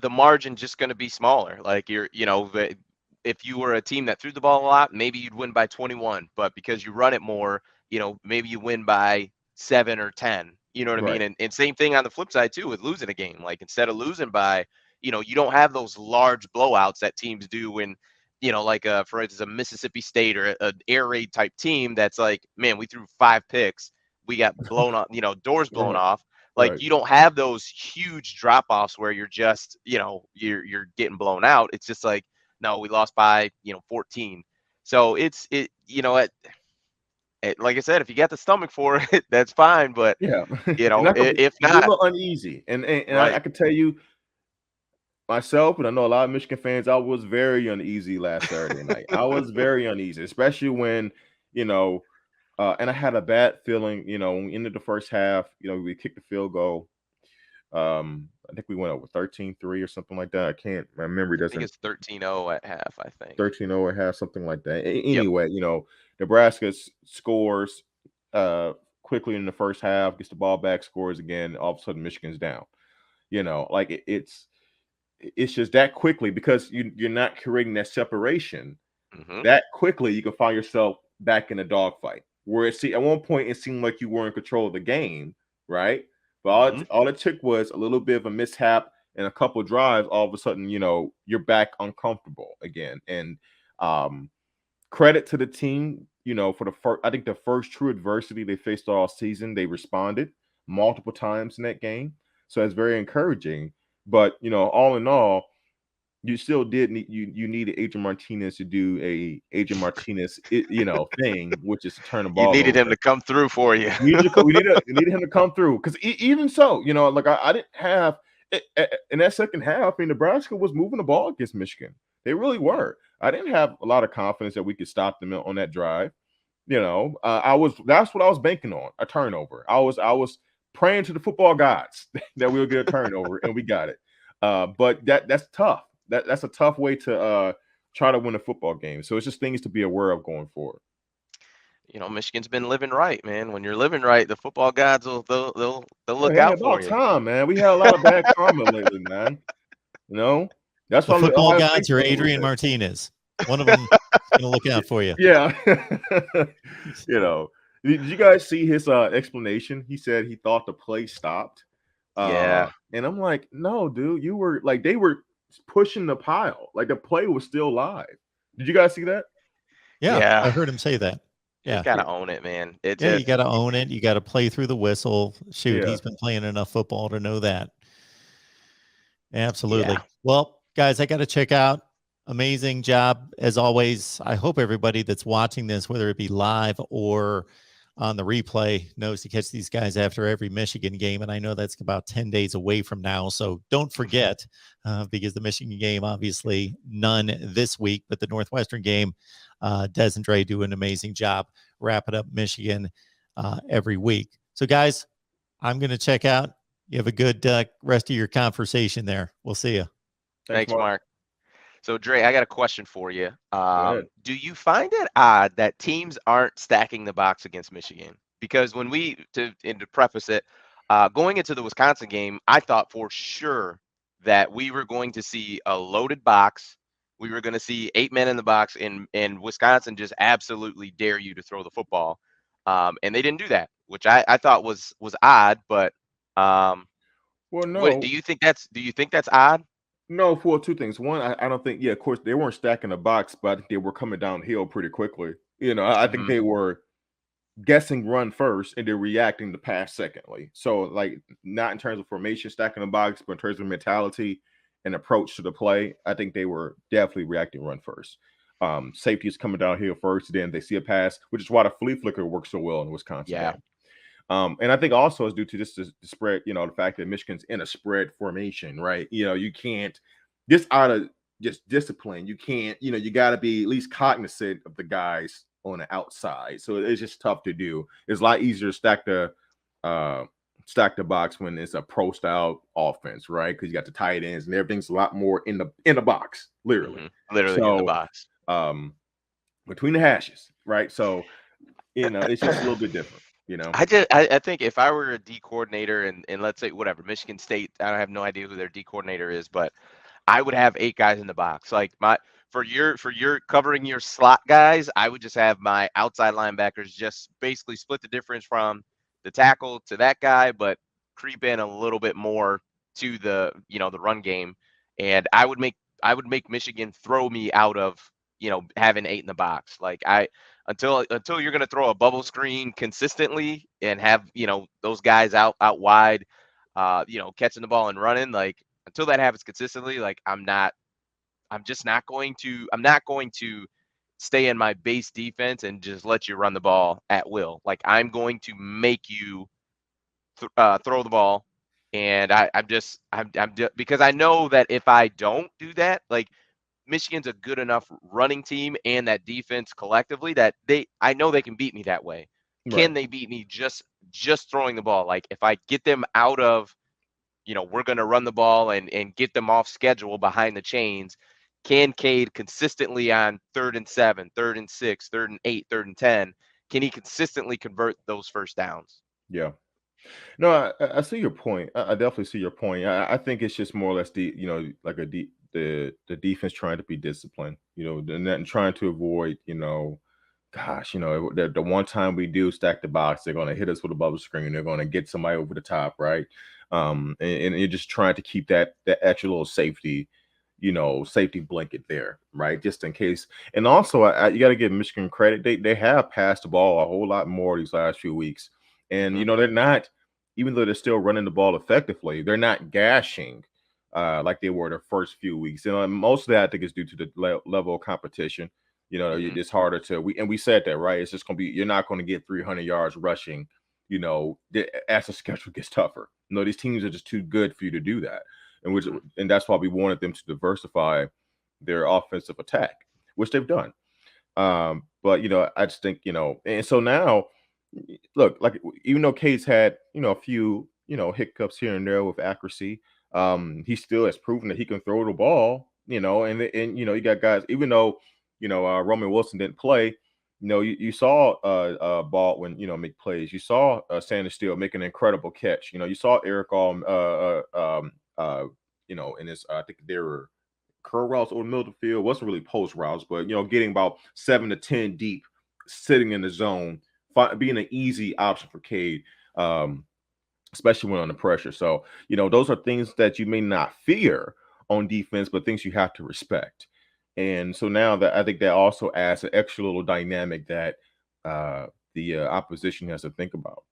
the margin just going to be smaller. Like if you were a team that threw the ball a lot, maybe you'd win by 21, but because you run it more, maybe you win by 7 or 10. You know what I mean? Right. And same thing on the flip side too with losing a game. Like instead of losing by, you don't have those large blowouts that teams do when, like for instance, a Mississippi State or an air raid type team that's like, man, we threw 5 picks, we got blown off, doors blown Right. off. Like Right. you don't have those huge drop offs where you're just, you're getting blown out. It's just like, no, we lost by 14. So like I said, if you got the stomach for it, that's fine. But Yeah. And if you're a not, little uneasy. And I right, can tell you myself, and I know a lot of Michigan fans, I was very uneasy last Saturday night. I was very uneasy, especially when, you know, and I had a bad feeling, when we ended the first half, we kicked the field goal. I think we went over 13-3 or something like that. I can't, my memory I think doesn't. it's 13-0 at half. I think. 13-0 or half, something like that. Yep. Anyway, Nebraska scores quickly in the first half, gets the ball back, scores again. All of a sudden, Michigan's down. Like it's just that quickly because you're not creating that separation. Hmm. That quickly, you can find yourself back in a dogfight. Where at one point it seemed like you were in control of the game, right? But Hmm. all it took was a little bit of a mishap and a couple of drives. All of a sudden, you're back uncomfortable again. And credit to the team, for the first, I think the first true adversity they faced all season, they responded multiple times in that game. So it's very encouraging. But all in all, you still did need you needed Adrian Martinez to do a Adrian Martinez thing, which is to turn the You ball needed him over. to come through for you. We needed him to come through because even so, like I didn't have in that second half. I mean, Nebraska was moving the ball against Michigan. They really were. I didn't have a lot of confidence that we could stop them on that drive. That's what I was banking on, a turnover. I was praying to the football gods that we would get a turnover, and we got it. But that's tough. That's a tough way to try to win a football game. So it's just things to be aware of going forward. Michigan's been living right, man. When you're living right, the football gods they'll look Hey, out for about you. time, man. We had a lot of bad karma lately, man. You know, that's The why football Ohio gods State's are doing a little Adrian bit. Martinez. One of them going to look out for you. Yeah. you know, did you guys see his explanation? He said he thought the play stopped. Yeah. And I'm like, no, dude, you were like, they were pushing the pile. Like the play was still live. Did you guys see that? Yeah, Yeah. I heard him say that. You Yeah. gotta own it, man. It Yeah, you just got to own it. You got to play through the whistle. Shoot, Yeah. he's been playing enough football to know that. Absolutely. yeah. Well, guys, I got to check out. Amazing job as always. I hope everybody that's watching this, whether it be live or on the replay, knows to catch these guys after every Michigan game. And I know that's about 10 days away from now. So don't forget, because the Michigan game, obviously none this week, but the Northwestern game, Des and Dre do an amazing job wrapping up Michigan every week. So guys, I'm going to check out. You have a good rest of your conversation there. We'll see you. Thanks, Mark. So, Dre, I got a question for you. Go ahead. Do you find it odd that teams aren't stacking the box against Michigan? Because when to preface it, going into the Wisconsin game, I thought for sure that we were going to see a loaded box. We were going to see 8 men in the box, and Wisconsin just absolutely dare you to throw the football. And they didn't do that, which I thought was odd. But Well, what no, do you think that's odd? no, for two things. One, I don't think, yeah, of course, they weren't stacking the box, but I think they were coming downhill pretty quickly. I think Hmm. they were guessing run first and they're reacting to pass secondly. So, like, not in terms of formation stacking the box, but in terms of mentality and approach to the play, I think they were definitely reacting run first. Safety is coming downhill first, then they see a pass, which is why the flea flicker works so well in the Wisconsin Yeah. game. And I think also it's due to just the spread, the fact that Michigan's in a spread formation, right? You can't just out of just discipline, you can't, you got to be at least cognizant of the guys on the outside. So it's just tough to do. It's a lot easier to stack the box when it's a pro style offense, right? Because you got the tight ends and everything's a lot more in the box, literally. Literally in the So box. between the hashes, right? So it's just a little bit different. You know, I think if I were a D coordinator and let's say whatever Michigan State, I have no idea who their D coordinator is, but I would have 8 guys in the box. Like my for your covering your slot guys, I would just have my outside linebackers just basically split the difference from the tackle to that guy, but creep in a little bit more to the run game. And I would make Michigan throw me out of, having 8 in the box. Like until you're gonna throw a bubble screen consistently and have, those guys out wide, catching the ball and running, like until that happens consistently, like I'm not going to stay in my base defense and just let you run the ball at will. Like I'm going to make you throw the ball, and I'm just because I know that if I don't do that, like Michigan's a good enough running team and that defense collectively that I know they can beat me that way. right? Can they beat me just throwing the ball? Like if I get them out of, we're going to run the ball and get them off schedule behind the chains. Can Cade consistently on 3rd and 7, 3rd and 6, 3rd and 8, 3rd and 10? Can he consistently convert those first downs? Yeah. No, I see your point. I definitely see your point. I think it's just more or less like the defense trying to be disciplined, and trying to avoid, gosh, the one time we do stack the box, they're going to hit us with a bubble screen. They're going to get somebody over the top, right? And you're just trying to keep that extra little safety blanket there, right? Just in case. And also, you got to give Michigan credit. They have passed the ball a whole lot more these last few weeks. And, Hmm. they're not, even though they're still running the ball effectively, they're not gashing like they were the first few weeks. And most of that, I think, is due to the level of competition. Hmm. It's harder we said that, right? It's just going to be, you're not going to get 300 yards rushing, as the schedule gets tougher. These teams are just too good for you to do that. Hmm. And that's why we wanted them to diversify their offensive attack, which they've done. But I just think, and so now, look, like even though Cade's had, a few, hiccups here and there with accuracy, he still has proven that he can throw the ball, and you got guys, even though, Roman Wilson didn't play, you saw Baldwin, make plays. You saw Sanders Steele make an incredible catch. You saw Eric in his I think they were curl routes over the middle of the field. Wasn't really post routes, but getting about 7 to 10 deep, sitting in the zone, being an easy option for Cade, especially when under pressure. So those are things that you may not fear on defense, but things you have to respect. And so now that I think that also adds an extra little dynamic that the opposition has to think about.